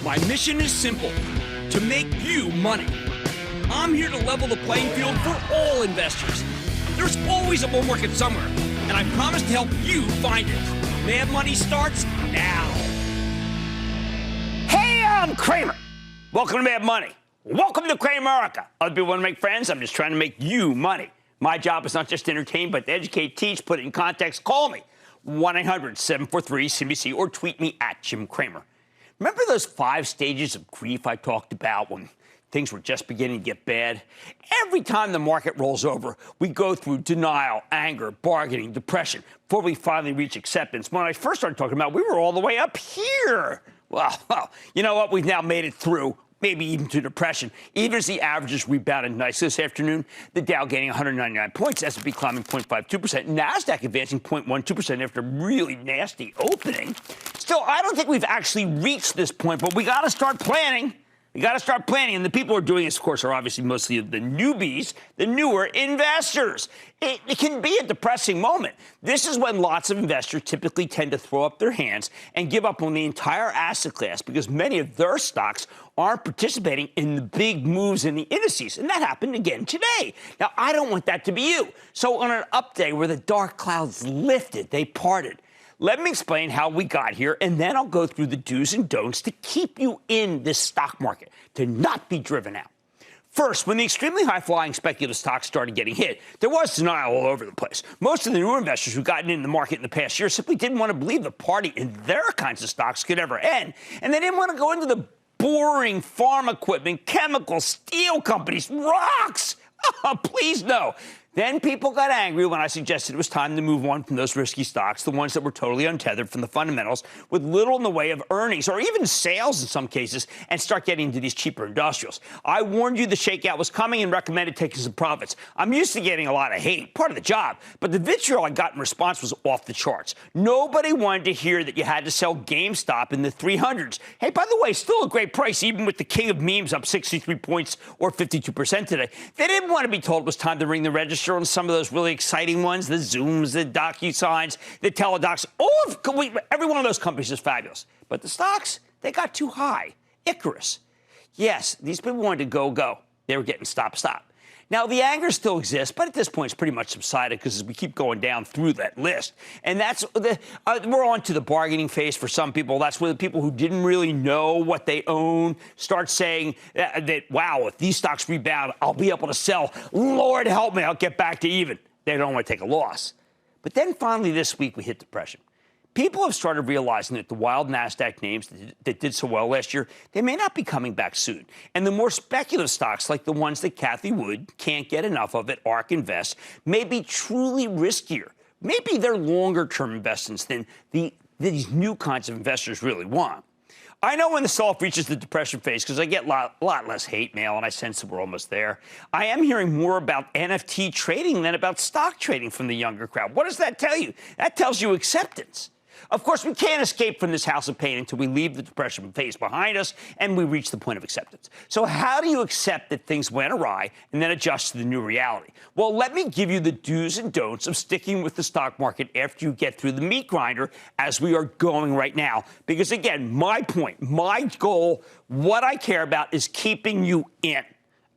My mission is simple, to make you money. I'm here to level the playing field for all investors. There's always a bull market somewhere, and I promise to help you find it. Mad Money starts now. Hey, I'm Cramer. Welcome to Mad Money. Welcome to Cramerica. Other people want to make friends. I'm just trying to make you money. My job is not just to entertain, but to educate, teach, put it in context. Call me, 1-800-743-CNBC, or tweet me at Jim Cramer. Remember those 5 stages of grief I talked about when things were just beginning to get bad? Every time the market rolls over, we go through denial, anger, bargaining, depression, before we finally reach acceptance. When I first started talking about it, we were all the way up here. Well, you know what? We've now made it through, maybe even to depression. Even as the averages rebounded nicely this afternoon, the Dow gaining 199 points, S&P climbing 0.52%, Nasdaq advancing 0.12% after a really nasty opening. Still, I don't think we've actually reached this point, but we got to start planning. We got to start planning, and the people who are doing this, of course, are obviously mostly the newbies, the newer investors. It can be a depressing moment. This is when lots of investors typically tend to throw up their hands and give up on the entire asset class because many of their stocks aren't participating in the big moves in the indices, and that happened again today. Now, I don't want that to be you. So on an up day where the dark clouds lifted, they parted. Let me explain how we got here, and then I'll go through the do's and don'ts to keep you in this stock market, to not be driven out. First, when the extremely high-flying speculative stocks started getting hit, there was denial all over the place. Most of the newer investors who've gotten into the market in the past year simply didn't want to believe the party in their kinds of stocks could ever end, and they didn't want to go into the boring farm equipment, chemicals, steel companies, rocks. Oh, please no. Then people got angry when I suggested it was time to move on from those risky stocks, the ones that were totally untethered from the fundamentals, with little in the way of earnings or even sales in some cases, and start getting into these cheaper industrials. I warned you the shakeout was coming and recommended taking some profits. I'm used to getting a lot of hate, part of the job, but the vitriol I got in response was off the charts. Nobody wanted to hear that you had to sell GameStop in the 300s. Hey, by the way, still a great price, even with the king of memes up 63 points or 52% today. They didn't want to be told it was time to ring the register on some of those really exciting ones, the Zooms, the DocuSigns, the Teledocs. Every one of those companies is fabulous. But the stocks, they got too high. Icarus. Yes, these people wanted to go. They were getting stop. Now, the anger still exists, but at this point, it's pretty much subsided because we keep going down through that list. And that's we're on to the bargaining phase for some people. That's where the people who didn't really know what they own start saying that, wow, if these stocks rebound, I'll be able to sell. Lord help me, I'll get back to even. They don't want to take a loss. But then finally this week, we hit depression. People have started realizing that the wild Nasdaq names that did so well last year, they may not be coming back soon. And the more speculative stocks, like the ones that Kathy Wood can't get enough of at ARK Invest, may be truly riskier. Maybe they're longer-term investments than these new kinds of investors really want. I know when the sell-off reaches the depression phase because I get a lot less hate mail, and I sense that we're almost there. I am hearing more about NFT trading than about stock trading from the younger crowd. What does that tell you? That tells you acceptance. Of course, we can't escape from this house of pain until we leave the depression phase behind us and we reach the point of acceptance. So how do you accept that things went awry and then adjust to the new reality? Well, let me give you the do's and don'ts of sticking with the stock market after you get through the meat grinder, as we are going right now. Because, again, my point, my goal, what I care about is keeping you in.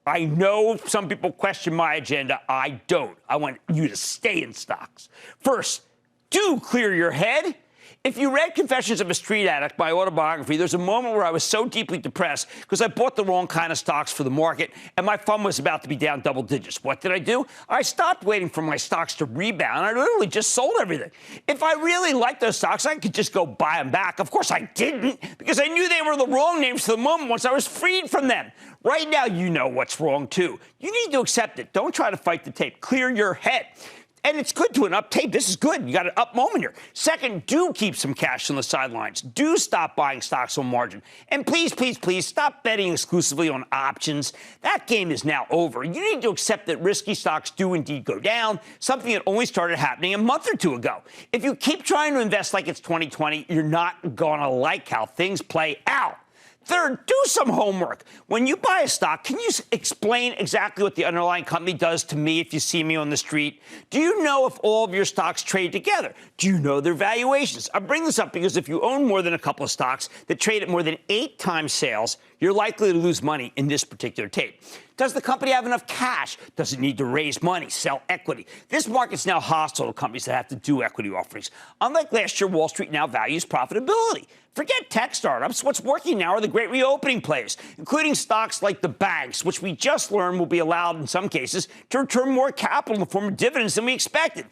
I know some people question my agenda. I don't. I want you to stay in stocks. First, do clear your head. If you read Confessions of a Street Addict, my autobiography, there's a moment where I was so deeply depressed because I bought the wrong kind of stocks for the market, and my fund was about to be down double digits. What did I do? I stopped waiting for my stocks to rebound. I literally just sold everything. If I really liked those stocks, I could just go buy them back. Of course, I didn't, because I knew they were the wrong names for the moment once I was freed from them. Right now, you know what's wrong, too. You need to accept it. Don't try to fight the tape. Clear your head. And it's good to an up tape. This is good. You got an up moment here. Second, do keep some cash on the sidelines. Do stop buying stocks on margin. And please, please, please stop betting exclusively on options. That game is now over. You need to accept that risky stocks do indeed go down, something that only started happening a month or two ago. If you keep trying to invest like it's 2020, you're not going to like how things play out. Third, do some homework. When you buy a stock, can you explain exactly what the underlying company does to me if you see me on the street? Do you know if all of your stocks trade together? Do you know their valuations? I bring this up because if you own more than a couple of stocks that trade at more than 8 times sales, you're likely to lose money in this particular tape. Does the company have enough cash? Does it need to raise money, sell equity? This market's now hostile to companies that have to do equity offerings. Unlike last year, Wall Street now values profitability. Forget tech startups. What's working now are the great reopening plays, including stocks like the banks, which we just learned will be allowed in some cases to return more capital in the form of dividends than we expected.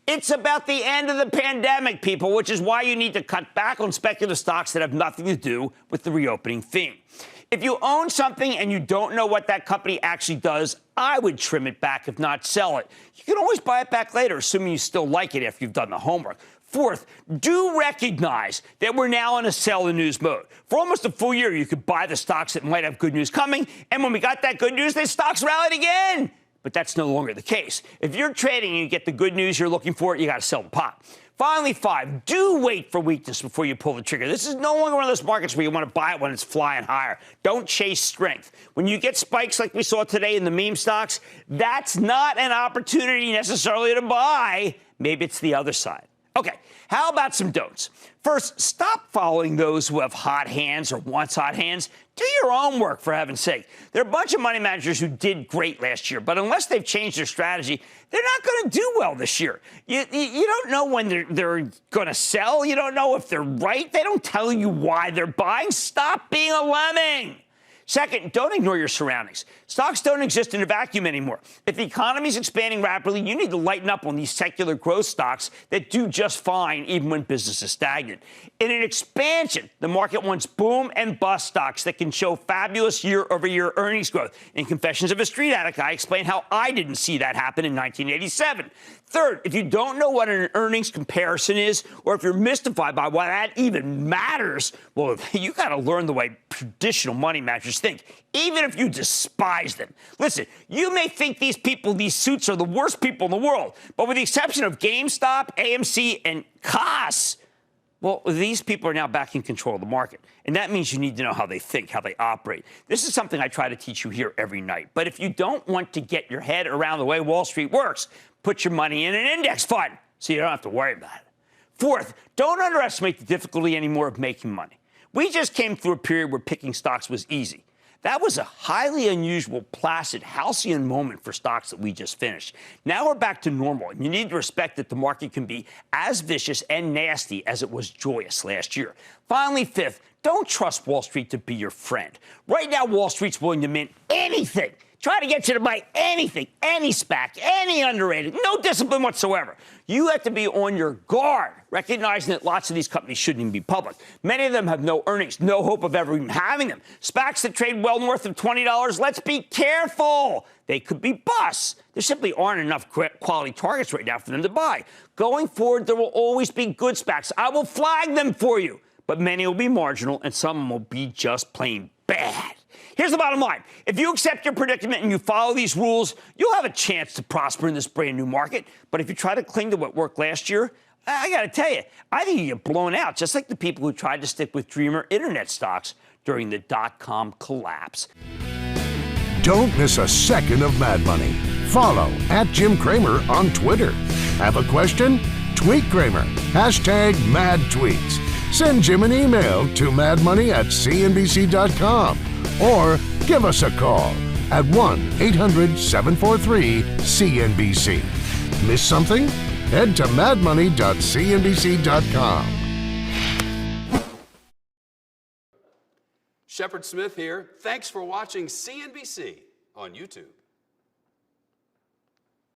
It's about the end of the pandemic, people, which is why you need to cut back on speculative stocks that have nothing to do with the reopening theme. If you own something and you don't know what that company actually does, I would trim it back, if not sell it. You can always buy it back later, assuming you still like it after you've done the homework. Fourth, do recognize that we're now in a sell the news mode. For almost a full year, you could buy the stocks that might have good news coming, and when we got that good news, the stocks rallied again. But that's no longer the case. If you're trading and you get the good news you're looking for, you got to sell the pot. Finally, 5, do wait for weakness before you pull the trigger. This is no longer one of those markets where you want to buy it when it's flying higher. Don't chase strength. When you get spikes like we saw today in the meme stocks, that's not an opportunity necessarily to buy. Maybe it's the other side. Okay, how about some don'ts? First, stop following those who have hot hands or wants hot hands. Do your own work, for heaven's sake. There are a bunch of money managers who did great last year, but unless they've changed their strategy, they're not going to do well this year. You don't know when they're going to sell. You don't know if they're right. They don't tell you why they're buying. Stop being a lemming. Second, don't ignore your surroundings. Stocks don't exist in a vacuum anymore. If the economy is expanding rapidly, you need to lighten up on these secular growth stocks that do just fine even when business is stagnant. In an expansion, the market wants boom and bust stocks that can show fabulous year-over-year earnings growth. In Confessions of a Street Addict, I explain how I didn't see that happen in 1987. Third, if you don't know what an earnings comparison is, or if you're mystified by why that even matters, well, you got to learn the way traditional money managers think, even if you despise them. Listen, you may think these people, these suits are the worst people in the world, but with the exception of GameStop, AMC, and COS, well, these people are now back in control of the market. And that means you need to know how they think, how they operate. This is something I try to teach you here every night. But if you don't want to get your head around the way Wall Street works, put your money in an index fund so you don't have to worry about it. Fourth, don't underestimate the difficulty anymore of making money. We just came through a period where picking stocks was easy. That was a highly unusual, placid, halcyon moment for stocks that we just finished. Now we're back to normal, and you need to respect that the market can be as vicious and nasty as it was joyous last year. Finally, fifth, don't trust Wall Street to be your friend. Right now, Wall Street's willing to mint anything. Try to get you to buy anything, any SPAC, any underrated, no discipline whatsoever. You have to be on your guard, recognizing that lots of these companies shouldn't even be public. Many of them have no earnings, no hope of ever even having them. SPACs that trade well north of $20, let's be careful. They could be busts. There simply aren't enough quality targets right now for them to buy. Going forward, there will always be good SPACs. I will flag them for you, but many will be marginal, and some will be just plain bad. Here's the bottom line. If you accept your predicament and you follow these rules, you'll have a chance to prosper in this brand new market. But if you try to cling to what worked last year, I got to tell you, I think you get blown out, just like the people who tried to stick with dreamer internet stocks during the dot-com collapse. Don't miss a second of Mad Money. Follow @JimCramer on Twitter. Have a question? Tweet Cramer. #MadTweets. Send Jim an email to madmoney@cnbc.com. Or give us a call at 1-800-743-CNBC. Miss something? Head to madmoney.cnbc.com. Shepard Smith here. Thanks for watching CNBC on YouTube.